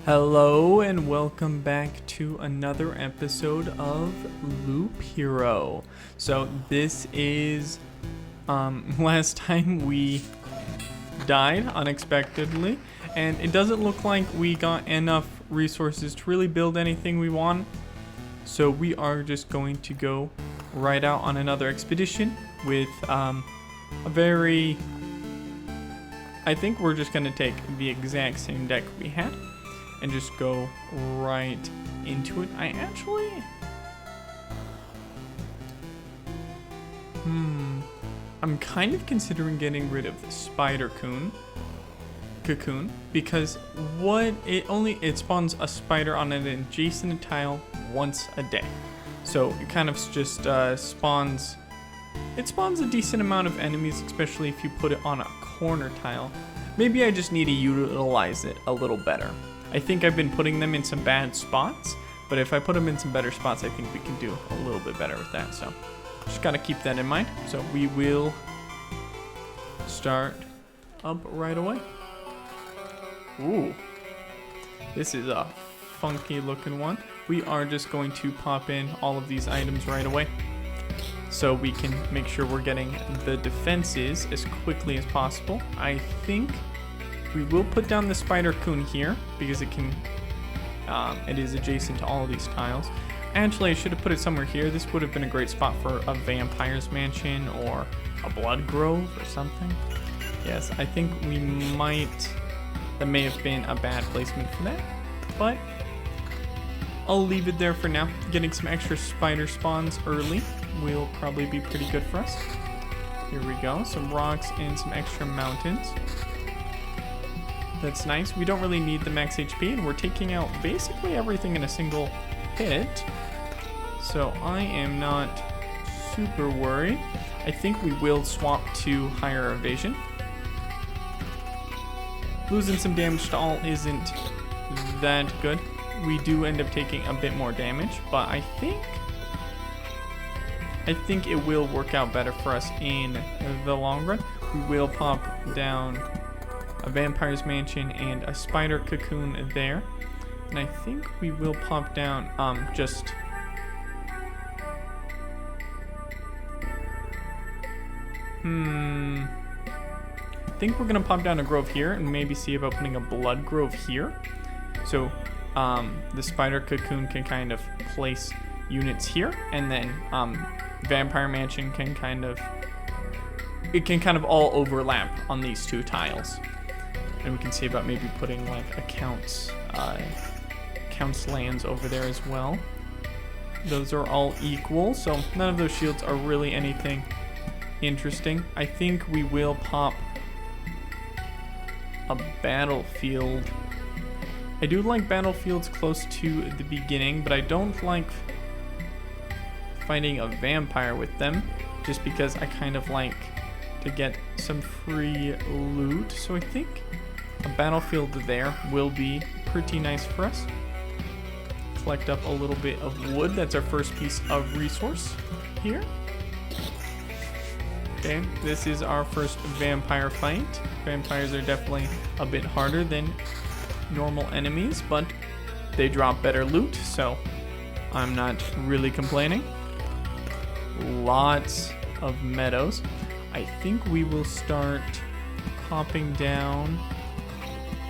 Hello and welcome back to another episode of Loop Hero. So this is last time we died unexpectedly, and it doesn't look like we got enough resources to really build anything we want. So we are just going to go right out on another expedition with a very... I think we're just going to take the exact same deck we had and just go right into it. I'm kind of considering getting rid of the spider cocoon because it spawns a spider on an adjacent tile once a day. So it kind of just spawns a decent amount of enemies, especially if you put it on a corner tile. Maybe I just need to utilize it a little better. I think I've been putting them in some bad spots, but if I put them in some better spots, I think we can do a little bit better with that. So just gotta keep that in mind. So we will start up right away. Ooh, this is a funky looking one. We are just going to pop in all of these items right away so we can make sure we're getting the defenses as quickly as possible. I think we will put down the spider cocoon here because it is adjacent to all of these tiles. Actually, I should have put it somewhere here. This would have been a great spot for a vampire's mansion or a blood grove or something. Yes, I think that may have been a bad placement for that, but I'll leave it there for now. Getting some extra spider spawns early will probably be pretty good for us. Here we go, some rocks and some extra mountains. That's nice. We don't really need the max HP, and we're taking out basically everything in a single hit. So I am not super worried. I think we will swap to higher evasion. Losing some damage to all isn't that good. We do end up taking a bit more damage, but I think it will work out better for us in the long run. We will pop down a vampire's mansion and a spider cocoon there, and I think we will pop down I think we're gonna pop down a grove here and maybe see about putting a blood grove here, so the spider cocoon can kind of place units here, and then vampire mansion can kind of all overlap on these two tiles. And we can see about maybe putting like accounts lands over there as well. Those are all equal, so none of those shields are really anything interesting. I think we will pop a battlefield. I do like battlefields close to the beginning, but I don't like fighting a vampire with them, just because I kind of like to get some free loot. So I think a battlefield there will be pretty nice for us. Collect up a little bit of wood. That's our first piece of resource here. Okay, this is our first vampire fight. Vampires are definitely a bit harder than normal enemies, but they drop better loot, so I'm not really complaining. Lots of meadows. I think we will start popping down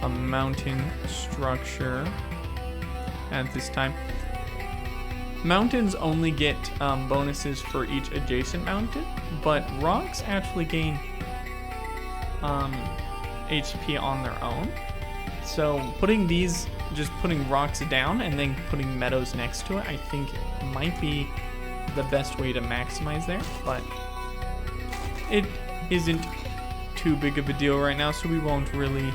a mountain structure at this time. Mountains only get bonuses for each adjacent mountain, but rocks actually gain HP on their own. So putting rocks down and then putting meadows next to it, I think might be the best way to maximize there, but it isn't too big of a deal right now, so we won't really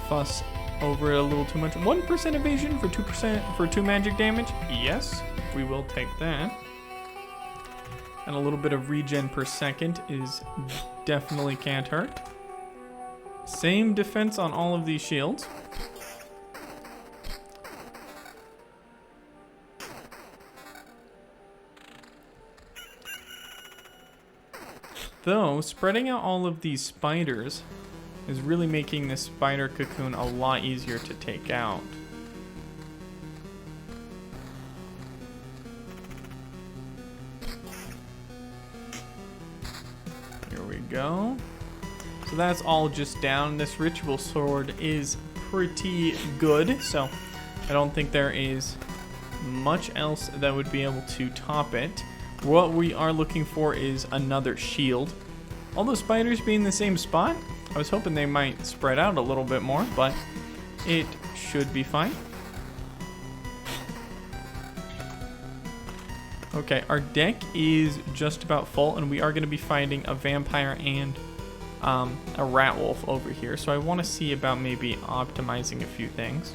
fuss over it a little too much. 1% evasion for 2% for 2 magic damage. Yes, we will take that. And a little bit of regen per second is definitely can't hurt. Same defense on all of these shields. Though, spreading out all of these spiders is really making this spider cocoon a lot easier to take out. Here we go. So that's all just down. This ritual sword is pretty good, so I don't think there is much else that would be able to top it. What we are looking for is another shield. All those spiders being in the same spot, I was hoping they might spread out a little bit more, but it should be fine. Okay, our deck is just about full, and we are going to be fighting a vampire and a rat wolf over here. So I want to see about maybe optimizing a few things.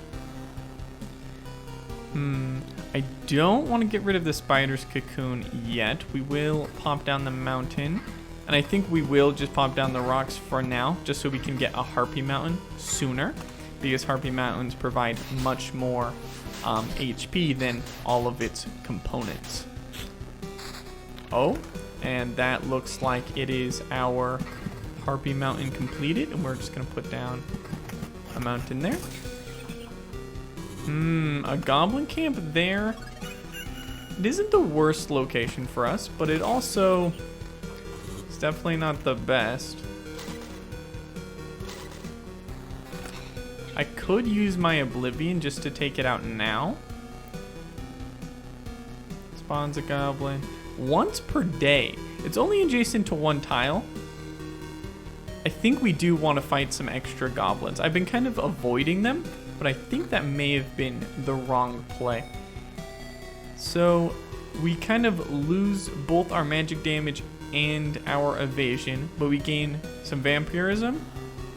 I don't want to get rid of the spider's cocoon yet. We will pop down the mountain. And I think we will just pop down the rocks for now, just so we can get a harpy mountain sooner. Because harpy mountains provide much more HP than all of its components. Oh, and that looks like it is our harpy mountain completed. And we're just going to put down a mountain there. A goblin camp there. It isn't the worst location for us, but it also is definitely not the best. I could use my oblivion just to take it out now. Spawns a goblin once per day. It's only adjacent to one tile. I think we do want to fight some extra goblins. I've been kind of avoiding them, but I think that may have been the wrong play. So we kind of lose both our magic damage and our evasion, but we gain some vampirism,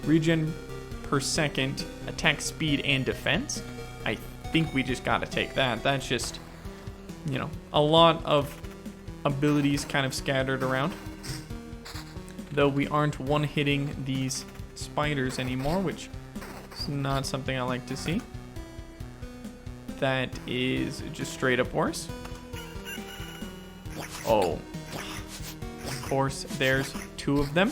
regen per second, attack speed, and defense. I think we just gotta take that. That's just, you know, a lot of abilities kind of scattered around. Though we aren't one-hitting these spiders anymore, which is not something I like to see. That is just straight up worse. Oh, of course, there's two of them.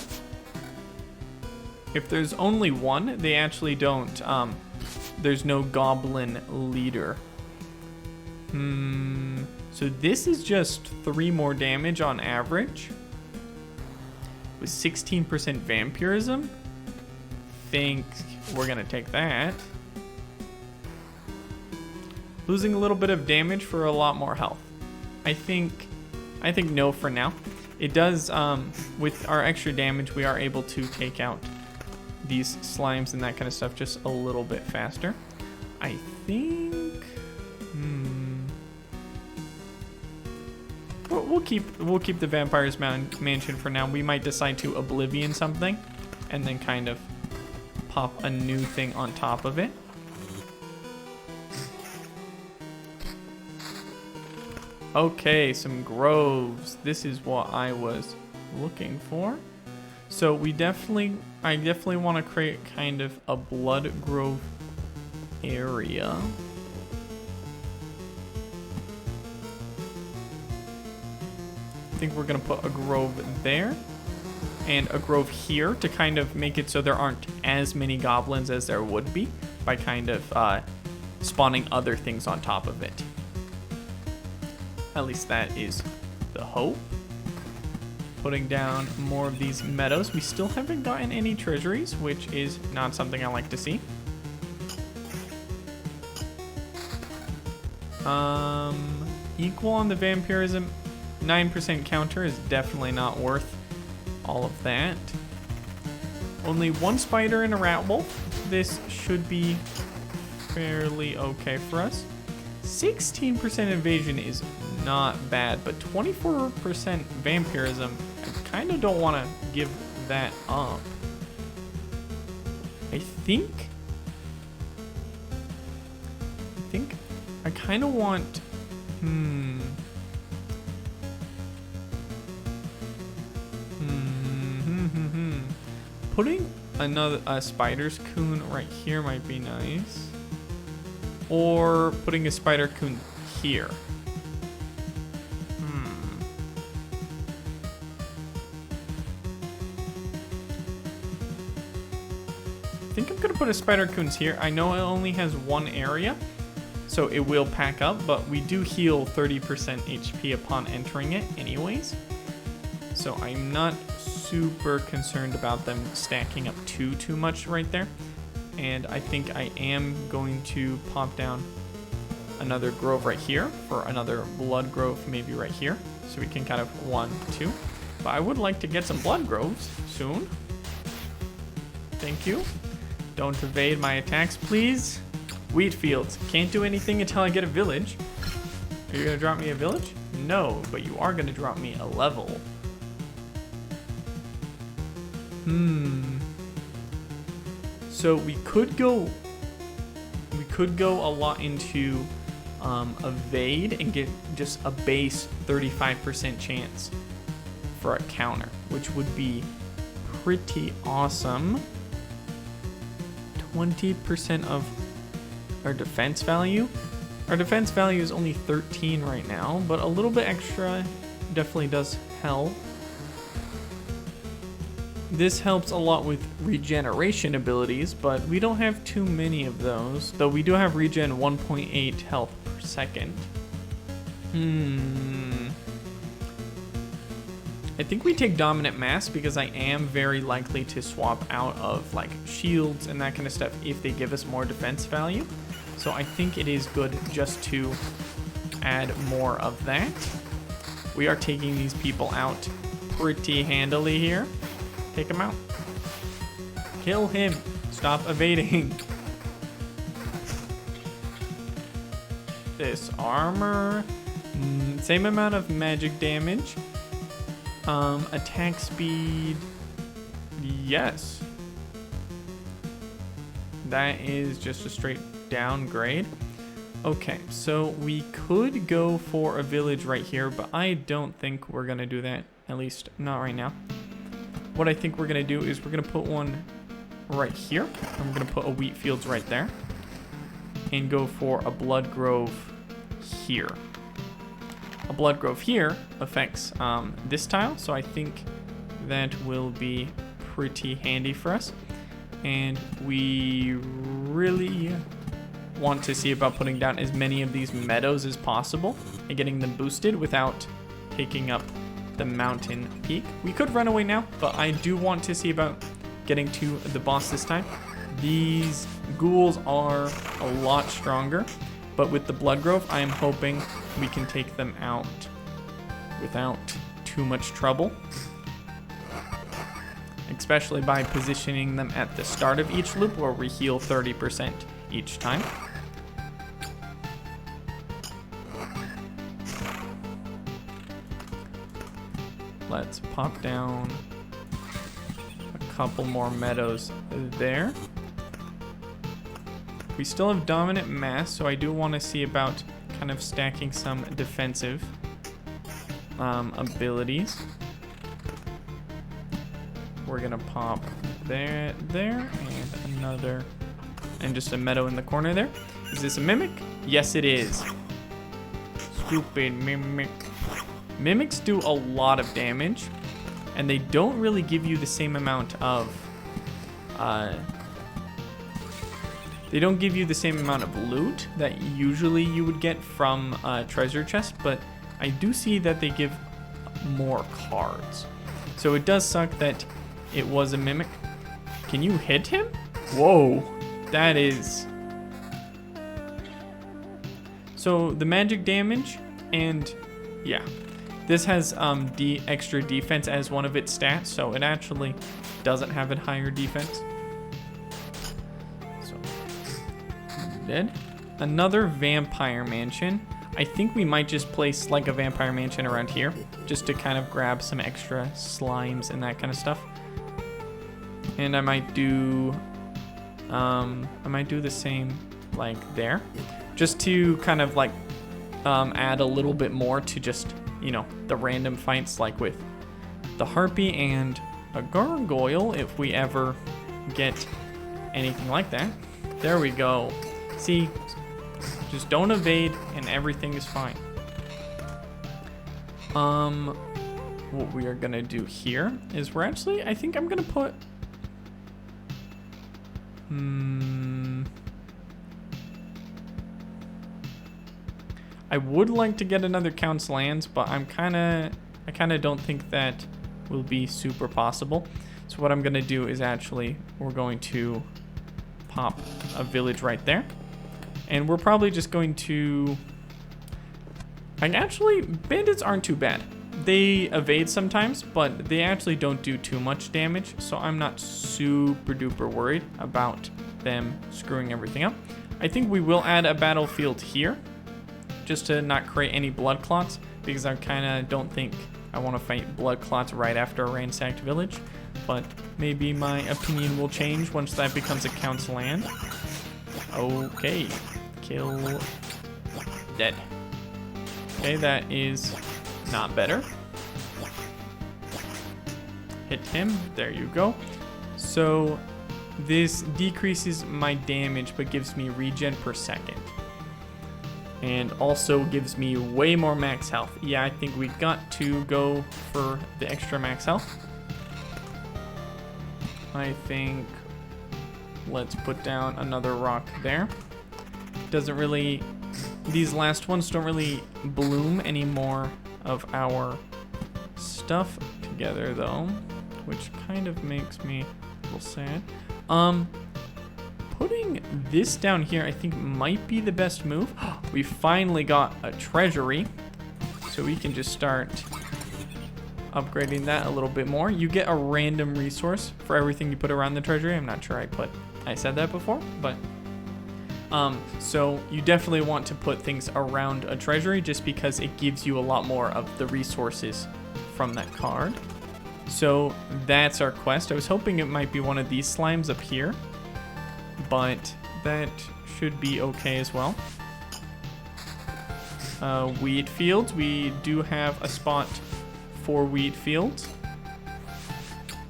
If there's only one, they actually don't, there's no goblin leader. So this is just 3 more damage on average. With 16% vampirism. Think we're gonna take that. Losing a little bit of damage for a lot more health. I think no for now. It does, with our extra damage, we are able to take out these slimes and that kind of stuff just a little bit faster. I think, we'll keep the Vampire's Mansion for now. We might decide to Oblivion something and then kind of pop a new thing on top of it. Okay, some groves. This is what I was looking for. So I definitely want to create kind of a blood grove area. I think we're gonna put a grove there and a grove here to kind of make it so there aren't as many goblins as there would be by kind of spawning other things on top of it. At least that is the hope. Putting down more of these meadows. We still haven't gotten any treasuries, which is not something I like to see. Equal on the vampirism. 9% counter is definitely not worth all of that. Only one spider and a rat wolf. This should be fairly okay for us. 16% evasion is not bad, but 24% vampirism, I kind of don't want to give that up. I think I kind of want, putting a spider's coon right here might be nice. Or putting a spider coon here. put a spider coons here. I know it only has one area, so it will pack up, but we do heal 30% HP upon entering it anyways. So I'm not super concerned about them stacking up too much right there. And I think I am going to pop down another grove right here for another blood grove, maybe right here. So we can kind of 1, 2. But I would like to get some blood groves soon. Thank you. Don't evade my attacks, please. Wheat fields. Can't do anything until I get a village. Are you gonna drop me a village? No, but you are gonna drop me a level. So we could go a lot into evade and get just a base 35% chance for a counter, which would be pretty awesome. 20% of our defense value. Our defense value is only 13 right now, but a little bit extra definitely does help. This helps a lot with regeneration abilities, but we don't have too many of those, though we do have regen 1.8 health per second. I think we take Dominant Mass because I am very likely to swap out of like shields and that kind of stuff if they give us more defense value. So I think it is good just to add more of that. We are taking these people out pretty handily here. Take him out. Kill him. Stop evading. This armor. Same amount of magic damage. Attack speed. Yes. That is just a straight downgrade. Okay, so we could go for a village right here, but I don't think we're gonna do that. At least not right now. What I think we're gonna do is we're gonna put one right here. And we're gonna put a wheat fields right there. And go for a blood grove here. A blood grove here affects this tile, so I think that will be pretty handy for us. And we really want to see about putting down as many of these meadows as possible and getting them boosted without taking up the mountain peak. We could run away now, but I do want to see about getting to the boss this time. These ghouls are a lot stronger, but with the blood grove, I am hoping we can take them out without too much trouble, especially by positioning them at the start of each loop where we heal 30% each time. Let's pop down a couple more meadows there. We still have Dominant Mass, so I do want to see about kind of stacking some defensive abilities. We're gonna pop there, and another, and just a meadow in the corner there. Is this a mimic? Yes, it is. Stupid mimic. Mimics do a lot of damage, and they don't really give you the same amount of they don't give you the same amount of loot that usually you would get from treasure chest, but I do see that they give more cards. So it does suck that it was a mimic. Can you hit him? Whoa, that is... So the magic damage, and yeah, this has extra defense as one of its stats, so it actually doesn't have a higher defense. So, dead. Another vampire mansion. I think we might just place like a vampire mansion around here, just to kind of grab some extra slimes and that kind of stuff. And I might do the same like there, just to kind of like add a little bit more to just, you know, the random fights like with the harpy and a gargoyle if we ever get anything like that. There we go. See, just don't evade and everything is fine. What we are gonna do here is we're actually, I think I'm gonna put I would like to get another Count's Lands, but I kind of don't think that will be super possible. So what I'm going to do is we're going to pop a village right there. And we're probably just going to... bandits aren't too bad. They evade sometimes, but they actually don't do too much damage. So I'm not super duper worried about them screwing everything up. I think we will add a battlefield here, just to not create any blood clots, because I kind of don't think I want to fight blood clots right after a ransacked village. But maybe my opinion will change once that becomes a Count's Land. Okay, kill, dead. Okay, that is not better. Hit him, there you go. So this decreases my damage, but gives me regen per second. And also gives me way more max health. Yeah, I think we got to go for the extra max health. I think let's put down another rock there. Doesn't really, these last ones don't really bloom any more of our stuff together though, which kind of makes me a little sad. Putting this down here, I think might be the best move. We finally got a treasury, so we can just start upgrading that a little bit more. You get a random resource for everything you put around the treasury. I'm not sure I said that before, but so you definitely want to put things around a treasury just because it gives you a lot more of the resources from that card. So that's our quest. I was hoping it might be one of these slimes up here, but that should be okay as well. Wheat fields. We do have a spot for wheat fields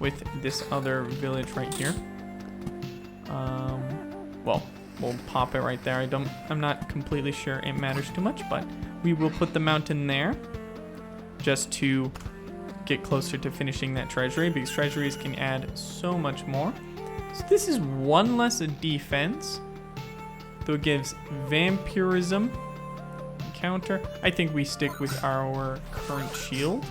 with this other village right here. Well, we'll pop it right there. I'm not completely sure it matters too much, but we will put the mountain there just to get closer to finishing that treasury, because treasuries can add so much more. So this is one less defense, though it gives vampirism counter. I think we stick with our current shield.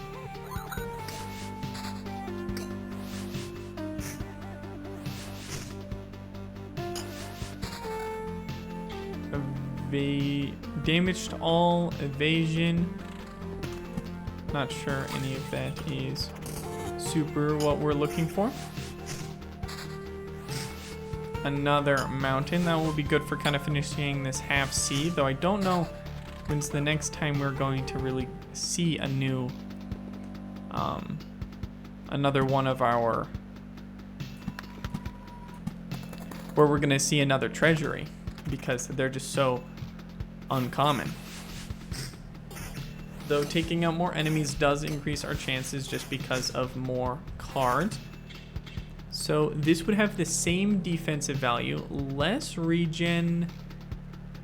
Damage to all, evasion. Not sure any of that is super what we're looking for. Another mountain. That will be good for kind of finishing this half C, though I don't know when's the next time we're going to really see a new another one of our, where we're gonna see another treasury, because they're just so uncommon. Though taking out more enemies does increase our chances just because of more cards. So this would have the same defensive value, less regen.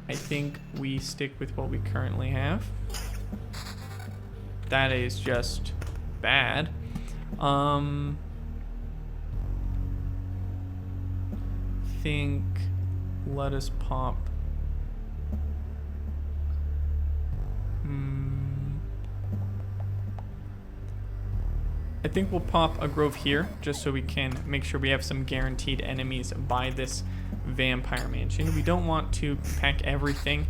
I think we stick with what we currently have. That is just bad. Think, let us pop. I think we'll pop a grove here just so we can make sure we have some guaranteed enemies by this vampire mansion. We don't want to pack everything.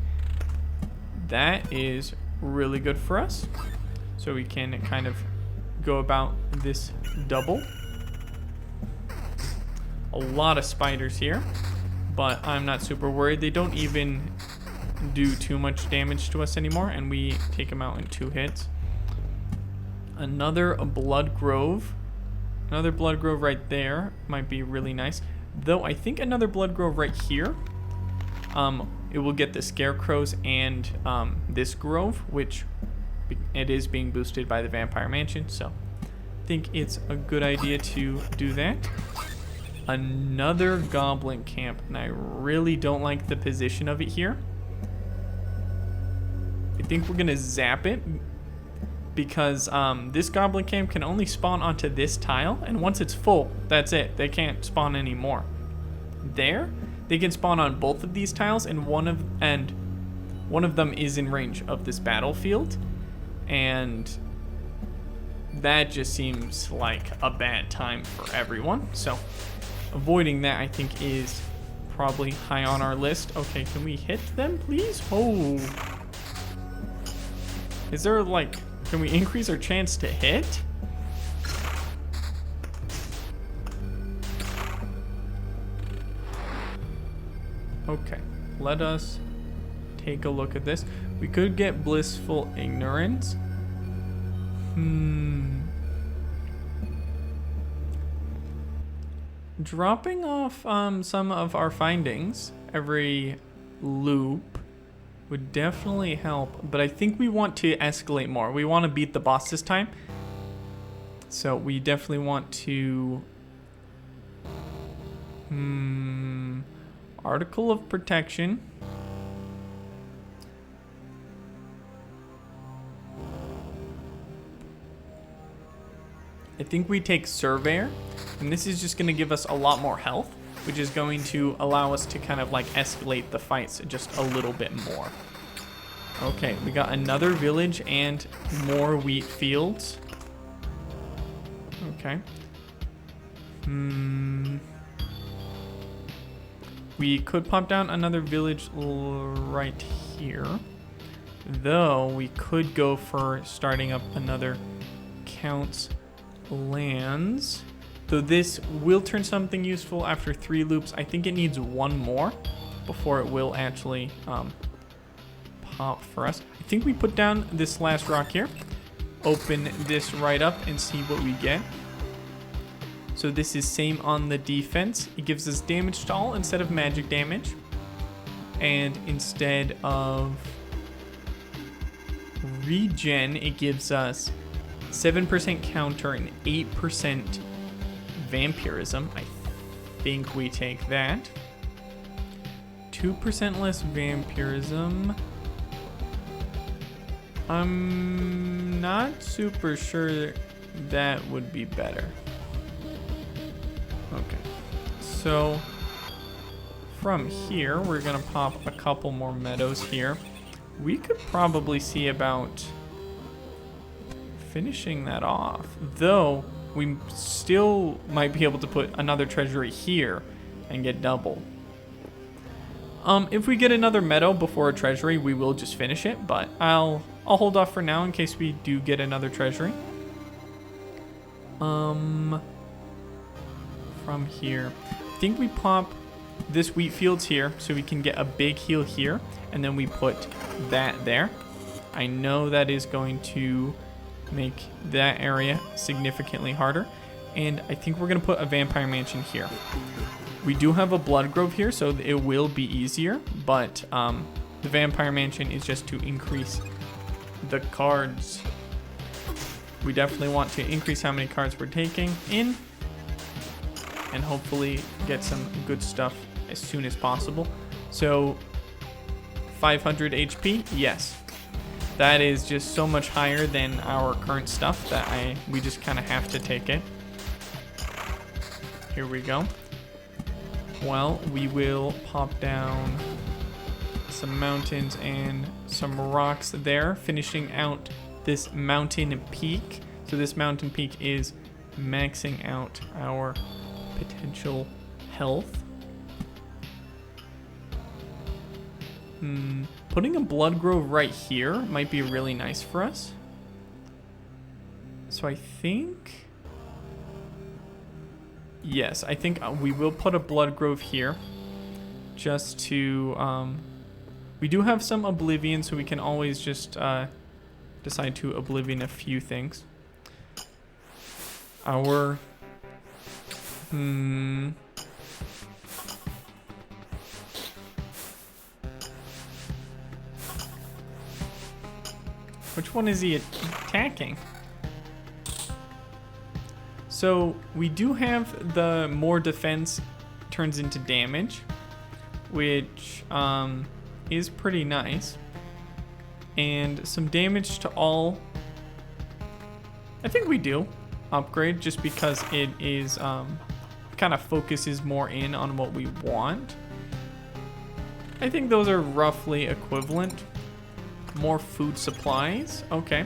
That is really good for us. So we can kind of go about this double. A lot of spiders here, but I'm not super worried. They don't even do too much damage to us anymore, and we take them out in 2 hits. Another blood grove. Another blood grove right there might be really nice. Though I think another blood grove right here, it will get the scarecrows and this grove, which it is being boosted by the vampire mansion. So I think it's a good idea to do that. Another goblin camp, and I really don't like the position of it here. I think we're gonna zap it, because this goblin camp can only spawn onto this tile, and once it's full, that's it. They can't spawn anymore. there, they can spawn on both of these tiles, and one of them is in range of this battlefield, and that just seems like a bad time for everyone. So avoiding that, I think, is probably high on our list. Okay, can we hit them, please? Oh. Is there, like, can we increase our chance to hit? Okay, let us take a look at this. We could get blissful ignorance. Dropping off some of our findings every loop would definitely help, but I think we want to escalate more. We want to beat the boss this time, so we definitely want to Article of Protection. I think we take Surveyor, and this is just going to give us a lot more health, which is going to allow us to kind of like escalate the fights just a little bit more. Okay, we got another village and more wheat fields. Okay. We could pop down another village right here, though we could go for starting up another Count's lands. Though this will turn something useful after 3 loops. I think it needs 1 more before it will actually pop for us. I think we put down this last rock here, open this right up, and see what we get. So this is same on the defense. It gives us damage to all instead of magic damage. And instead of regen, it gives us 7% counter and 8% vampirism. I think we take that. 2% less vampirism. I'm not super sure that would be better. Okay, so from here, we're gonna pop a couple more meadows here. We could probably see about finishing that off, though we still might be able to put another treasury here and get double. If we get another meadow before a treasury, we will just finish it, but I'll hold off for now in case we do get another treasury. From here, I think we pop this wheat fields here so we can get a big heal here, and then we put that there. I know that is going to make that area significantly harder, and I think we're gonna put a vampire mansion here. We do have a blood grove here, so it will be easier, but the vampire mansion is just to increase the cards. We definitely want to increase how many cards we're taking in, and hopefully get some good stuff as soon as possible. So 500 HP, yes. That is just so much higher than our current stuff that we just kind of have to take it. Here we go. Well, we will pop down some mountains and some rocks there, finishing out this mountain peak. So this mountain peak is maxing out our potential health. Putting a blood grove right here might be really nice for us. So I think, yes, I think we will put a blood grove here just to, we do have some oblivion, so we can always just decide to oblivion a few things. Our which one is he attacking? So we do have the more defense turns into damage, which is pretty nice. And some damage to all, I think we do upgrade just because it is kind kind of focuses more in on what we want. I think those are roughly equivalent. More food supplies. Okay.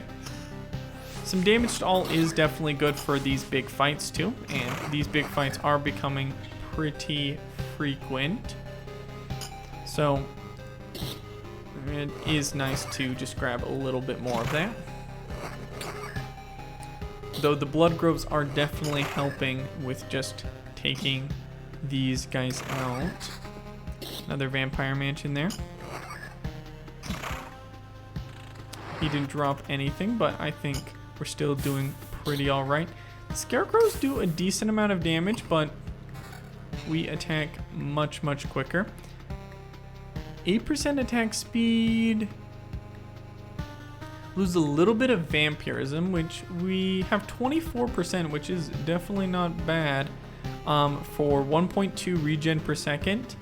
Some damage to all is definitely good for these big fights too. And these big fights are becoming pretty frequent. So it is nice to just grab a little bit more of that. Though the blood groves are definitely helping with just taking these guys out. Another vampire mansion there. He didn't drop anything, but I think we're still doing pretty alright. Scarecrows do a decent amount of damage, but we attack much, much quicker. 8% attack speed. Lose a little bit of vampirism, which we have 24%, which is definitely not bad. For 1.2 regen per second.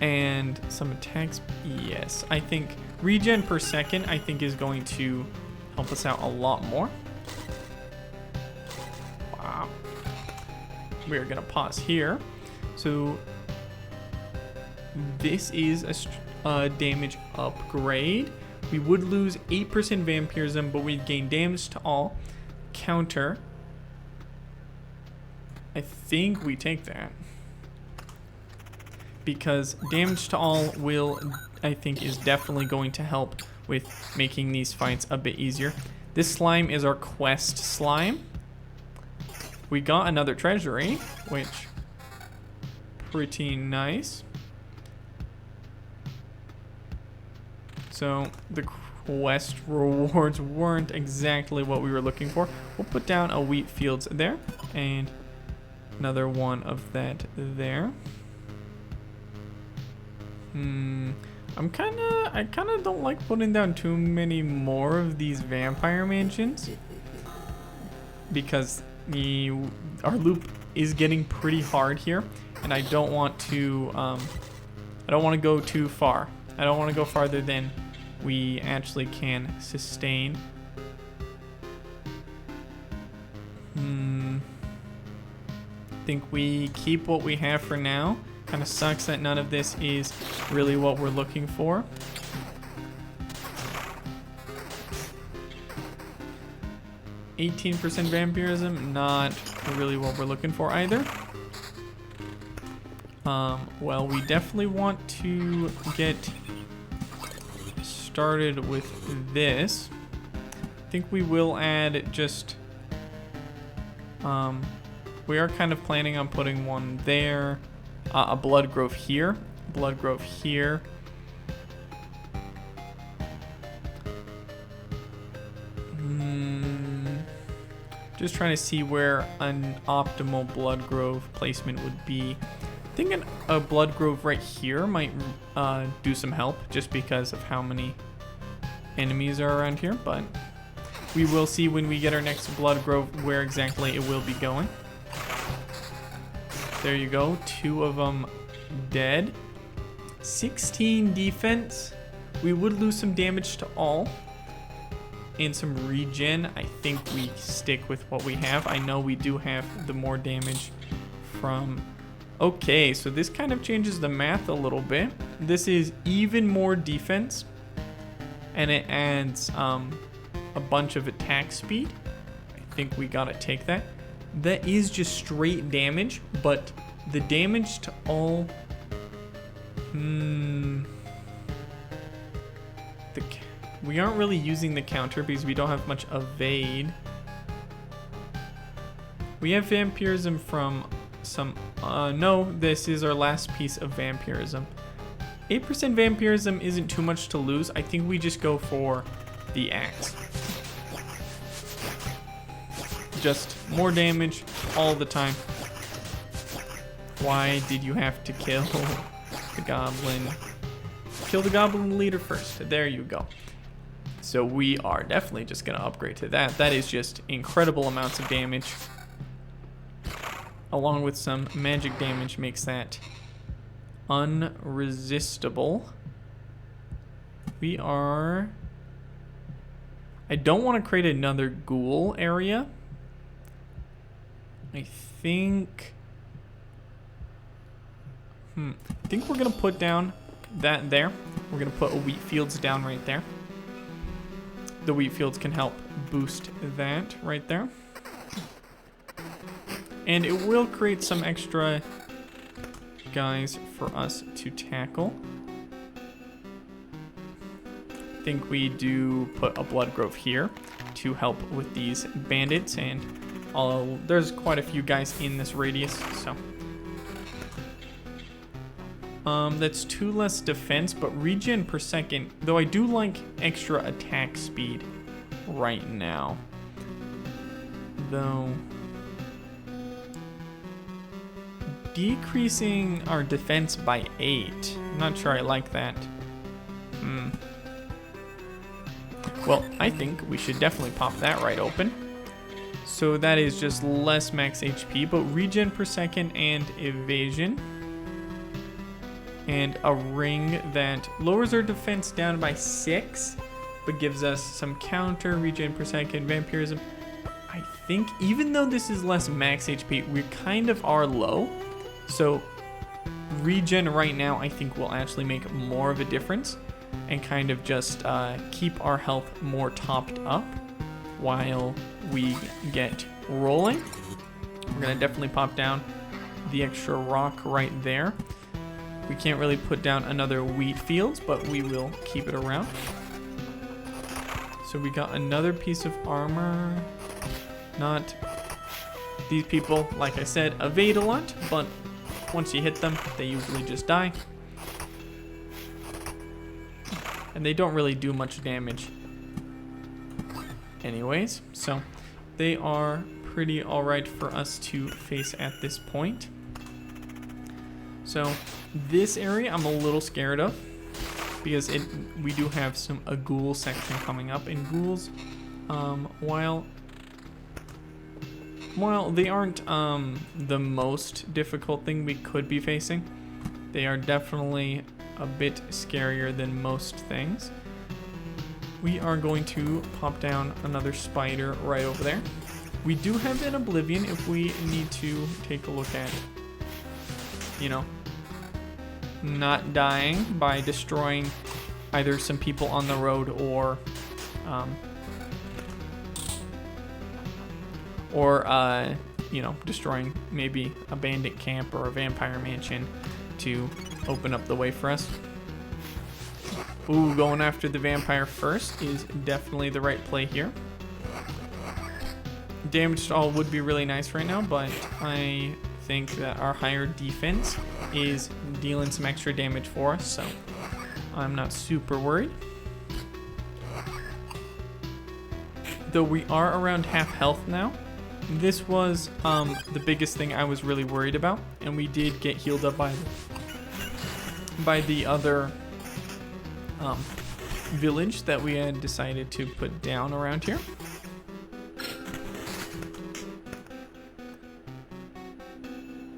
And some attacks. Yes, I think regen per second, I think, is going to help us out a lot more. Wow. We're going to pause here. So this is a damage upgrade. We would lose 8% vampirism, but we'd gain damage to all. Counter. I think we take that. Because damage to all will, I think, is definitely going to help with making these fights a bit easier. This slime is our quest slime. We got another treasury, which pretty nice. So the quest rewards weren't exactly what we were looking for. We'll put down a wheat fields there and another one of that there. I kind of don't like putting down too many more of these vampire mansions because our loop is getting pretty hard here, and I don't want to go too far. I don't want to go farther than we actually can sustain. I think we keep what we have for now. Kind of sucks that none of this is really what we're looking for. $18% vampirism, not really what we're looking for either. Well, we definitely want to get started with this. I think we will add just... we are kind of planning on putting one there. A blood grove here. Blood grove here. Just trying to see where an optimal blood grove placement would be. I think a blood grove right here might do some help just because of how many enemies are around here, but we will see when we get our next blood grove where exactly it will be going. There you go, 2 of them dead. 16 defense. We would lose some damage to all and some regen. I think we stick with what we have. I know we do have the more damage from... Okay, so this kind of changes the math a little bit. This is even more defense, and it adds a bunch of attack speed. I think we gotta take that. That is just straight damage, but the damage to all... we aren't really using the counter because we don't have much evade. We have vampirism from some... no, this is our last piece of vampirism. 8% vampirism isn't too much to lose. I think we just go for the axe. Just more damage all the time. Why did you have to kill the goblin? Kill the goblin leader first. There you go. So we are definitely just going to upgrade to that. That is just incredible amounts of damage. Along with some magic damage makes that unresistible. We are... I don't want to create another ghoul area. I think I think we're gonna put down that there. We're gonna put a wheat fields down right there. The wheat fields can help boost that right there. And it will create some extra guys for us to tackle. I think we do put a blood grove here to help with these bandits, and there's quite a few guys in this radius, so. That's 2 less defense, but regen per second, though I do like extra attack speed right now. Though, decreasing our defense by 8. I'm not sure I like that. Well, I think we should definitely pop that right open. So that is just less max HP, but regen per second and evasion. And a ring that lowers our defense down by 6, but gives us some counter, regen per second, vampirism. I think even though this is less max HP, we kind of are low. So regen right now I think will actually make more of a difference and kind of just keep our health more topped up while we get rolling. We're gonna definitely pop down the extra rock right there. We can't really put down another wheat fields, but we will keep it around. So we got another piece of armor. Not these people, like I said, evade a lot, but once you hit them, they usually just die. And they don't really do much damage anyways, so they are pretty alright for us to face at this point. So this area I'm a little scared of because we do have a ghoul section coming up, and ghouls, while they aren't the most difficult thing we could be facing, they are definitely a bit scarier than most things. We are going to pop down another spider right over there. We do have an oblivion if we need to take a look at, you know, not dying by destroying either some people on the road or you know, destroying maybe a bandit camp or a vampire mansion to open up the way for us. Ooh, going after the vampire first is definitely the right play here. Damage to all would be really nice right now, but I think that our higher defense is dealing some extra damage for us, so I'm not super worried. Though we are around half health now. This was the biggest thing I was really worried about, and we did get healed up by the other village that we had decided to put down around here.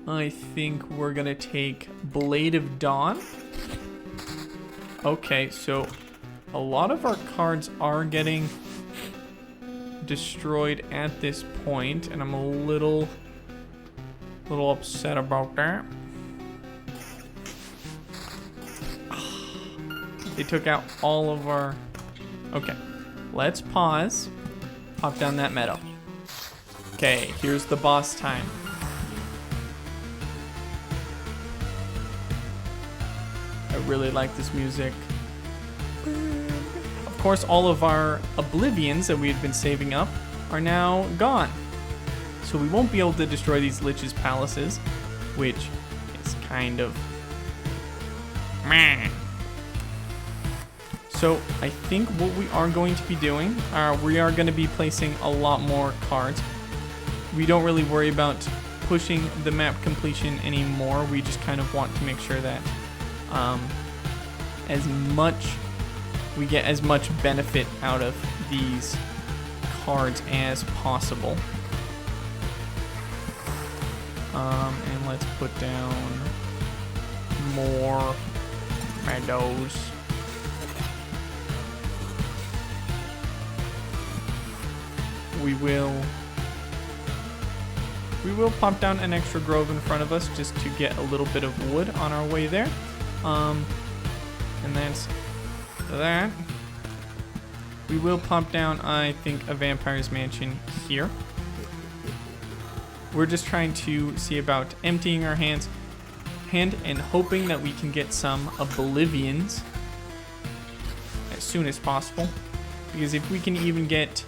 I think we're gonna take Blade of Dawn. Okay, so a lot of our cards are getting destroyed at this point, and I'm a little upset about that. They took out all of our... Okay, let's pause. Pop down that meadow. Okay, here's the boss time. I really like this music. Of course, all of our oblivions that we had been saving up are now gone. So we won't be able to destroy these liches' palaces, which is kind of meh. So I think what we are going to be doing, we are going to be placing a lot more cards. We don't really worry about pushing the map completion anymore. We just kind of want to make sure that we get as much benefit out of these cards as possible. And let's put down more meadows. We will we will pop down an extra grove in front of us just to get a little bit of wood on our way there. And that's that. We will pop down, I think, a vampire's mansion here. We're just trying to see about emptying our hand and hoping that we can get some oblivions as soon as possible. Because if we can even get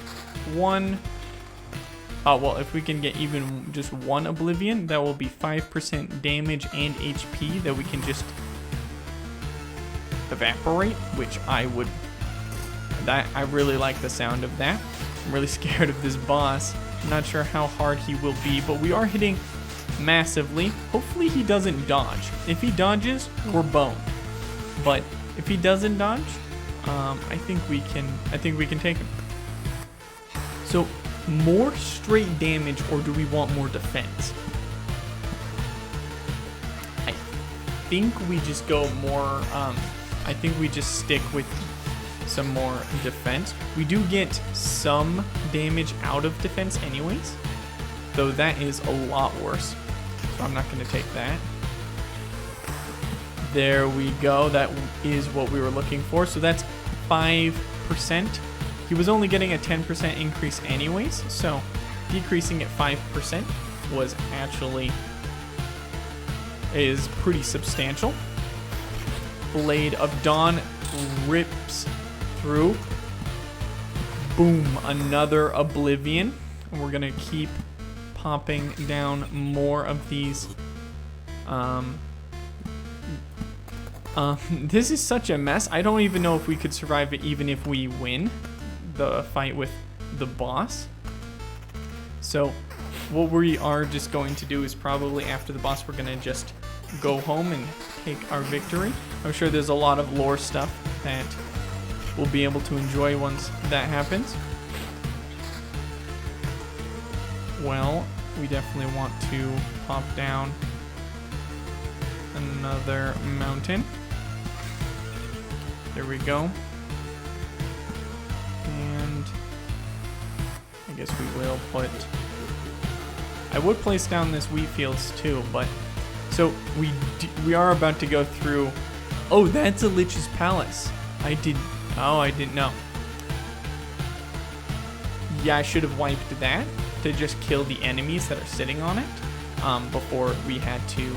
one, if we can get even just one oblivion, that will be 5% damage and HP that we can just evaporate, which I really like the sound of that. I'm really scared of this boss. I'm not sure how hard he will be, but we are hitting massively. Hopefully he doesn't dodge. If he dodges, we're boned. But if he doesn't dodge, I think we can take him. So more straight damage, or do we want more defense? I think we just go more. I think we just stick with some more defense. We do get some damage out of defense anyways, though that is a lot worse. So I'm not going to take that. There we go. That is what we were looking for. So that's 5%. He was only getting a 10% increase anyways, so decreasing at 5% was is pretty substantial. Blade of Dawn rips through. Boom, another oblivion. And we're gonna keep popping down more of these. This is such a mess. I don't even know if we could survive it even if we win the fight with the boss. So what we are just going to do is probably after the boss, we're gonna just go home and take our victory. I'm sure there's a lot of lore stuff that we'll be able to enjoy once that happens. Well, we definitely want to pop down another mountain. There we go. And I guess we will I would place down this wheat fields too, but so we are about to go through. Oh, that's a Lich's palace. I didn't know. Yeah, I should have wiped that to just kill the enemies that are sitting on it before we have to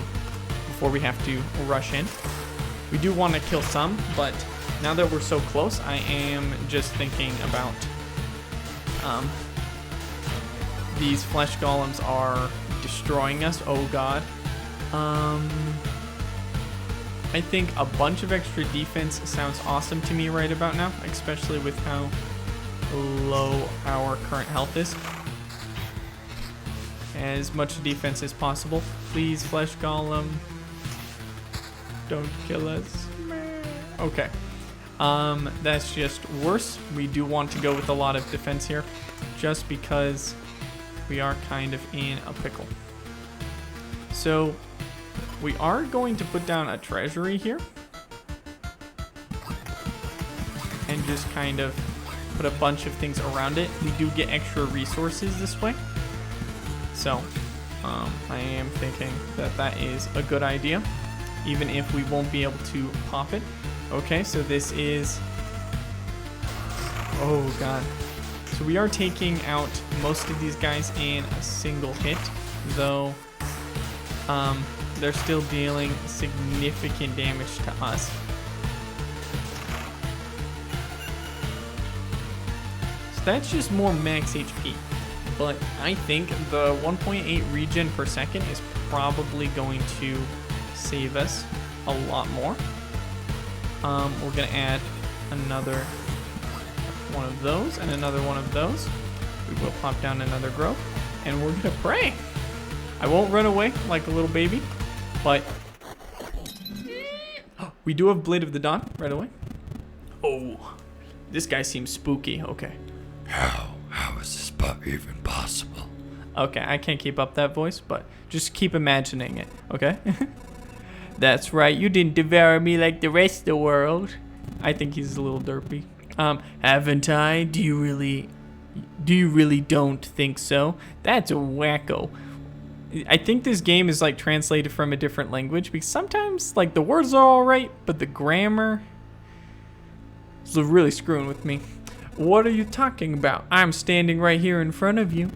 rush in. We do want to kill some, but now that we're so close, I am just thinking about these flesh golems are destroying us. Oh god. I think a bunch of extra defense sounds awesome to me right about now, especially with how low our current health is. As much defense as possible. Please, flesh golem. Don't kill us. Okay. That's just worse. We do want to go with a lot of defense here, just because we are kind of in a pickle. So we are going to put down a treasury here and just kind of put a bunch of things around it. We do get extra resources this way. So I am thinking that that is a good idea, even if we won't be able to pop it. Okay, so this is, oh god. So we are taking out most of these guys in a single hit, though they're still dealing significant damage to us. So that's just more max HP. But I think the 1.8 regen per second is probably going to save us a lot more. We're going to add another one of those and another one of those. We will pop down another grove and we're going to pray. I won't run away like a little baby, but we do have Blade of the Dawn right away. Oh, this guy seems spooky. Okay. How is this even possible? Okay, I can't keep up that voice, but just keep imagining it, okay? That's right, you didn't devour me like the rest of the world. I think he's a little derpy. Haven't I? Do you really don't think so? That's a wacko. I think this game is like translated from a different language because sometimes like the words are all right, but the grammar is really screwing with me. What are you talking about? I'm standing right here in front of you.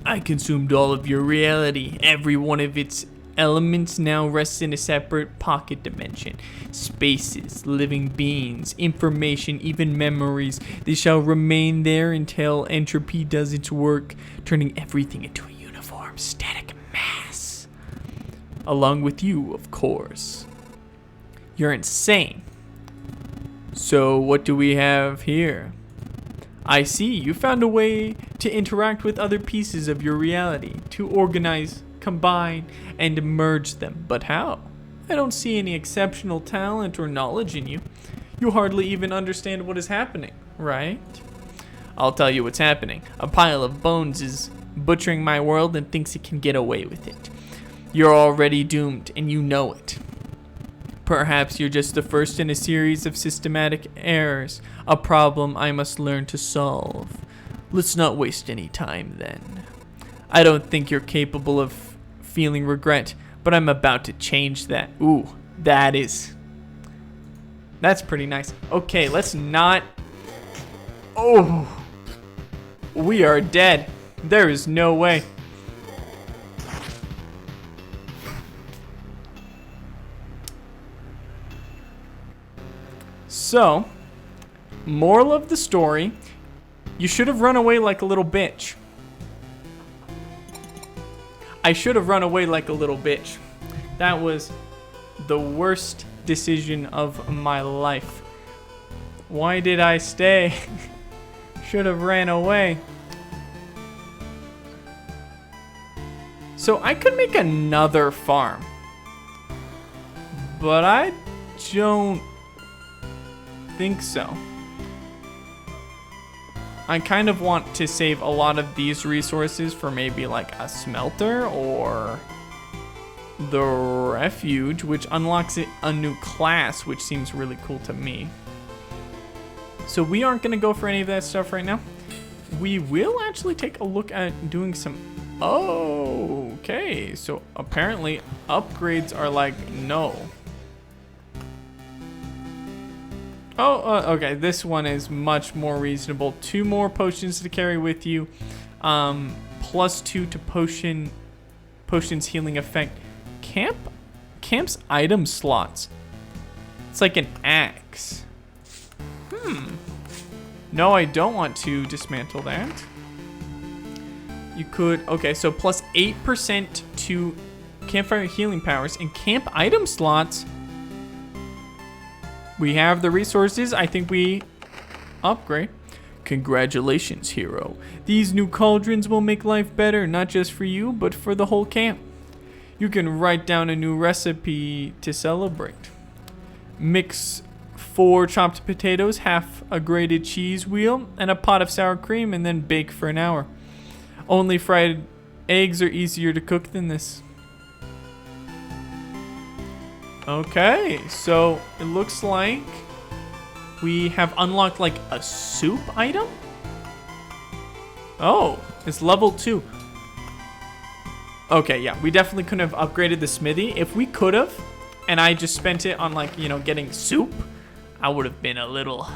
I consumed all of your reality. Every one of its elements now rests in a separate pocket dimension. Spaces, living beings, information, even memories. They shall remain there until entropy does its work, turning everything into a uniform, static mass. Along with you, of course. You're insane. So what do we have here? I see, you found a way to interact with other pieces of your reality, to organize, combine, and merge them. But how? I don't see any exceptional talent or knowledge in you. You hardly even understand what is happening, right? I'll tell you what's happening. A pile of bones is butchering my world and thinks it can get away with it. You're already doomed, and you know it. Perhaps you're just the first in a series of systematic errors, a problem I must learn to solve. Let's not waste any time then. I don't think you're capable of feeling regret, but I'm about to change that. Ooh, that's pretty nice. Okay, let's not... Oh, we are dead. There is no way. So, moral of the story, you should have run away like a little bitch. I should have run away like a little bitch. That was the worst decision of my life. Why did I stay? Should have ran away. So I could make another farm. But I don't think so. I kind of want to save a lot of these resources for maybe like a smelter or the refuge, which unlocks a new class, which seems really cool to me. So we aren't going to go for any of that stuff right now. We will actually take a look at doing some... Oh, okay. So apparently upgrades are like no. Oh, okay. This one is much more reasonable. 2 more potions to carry with you. +2 to potions healing effect. Camp's item slots. It's like an axe. No, I don't want to dismantle that. You could, okay, so +8% to campfire healing powers and camp item slots. We have the resources. I think we upgrade. Congratulations, hero. These new cauldrons will make life better, not just for you, but for the whole camp. You can write down a new recipe to celebrate. Mix 4 chopped potatoes, half a grated cheese wheel, and a pot of sour cream, and then bake for an hour. Only fried eggs are easier to cook than this. Okay, so it looks like we have unlocked like a soup item. Oh, it's level 2. Okay, yeah, we definitely couldn't have upgraded the smithy. If we could have, and I just spent it on like, getting soup, I would have been a little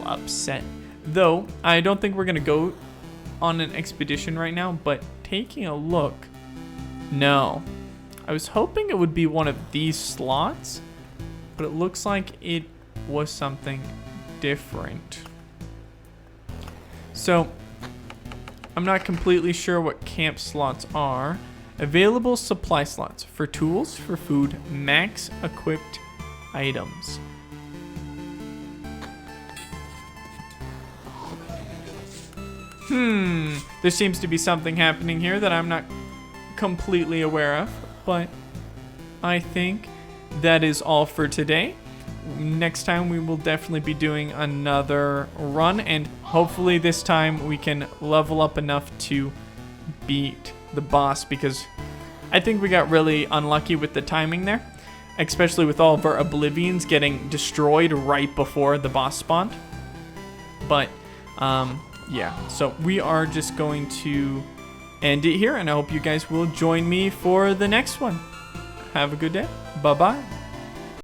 upset. Though, I don't think we're gonna go on an expedition right now, but taking a look, no. I was hoping it would be one of these slots, but it looks like it was something different. So, I'm not completely sure what camp slots are. Available supply slots for tools, for food, max equipped items. There seems to be something happening here that I'm not completely aware of, but I think that is all for today. Next time we will definitely be doing another run, and hopefully this time we can level up enough to beat the boss, because I think we got really unlucky with the timing there, especially with all of our oblivions getting destroyed right before the boss spawned. But yeah, so we are just going to end it here, and I hope you guys will join me for the next one. Have a good day. Bye-bye.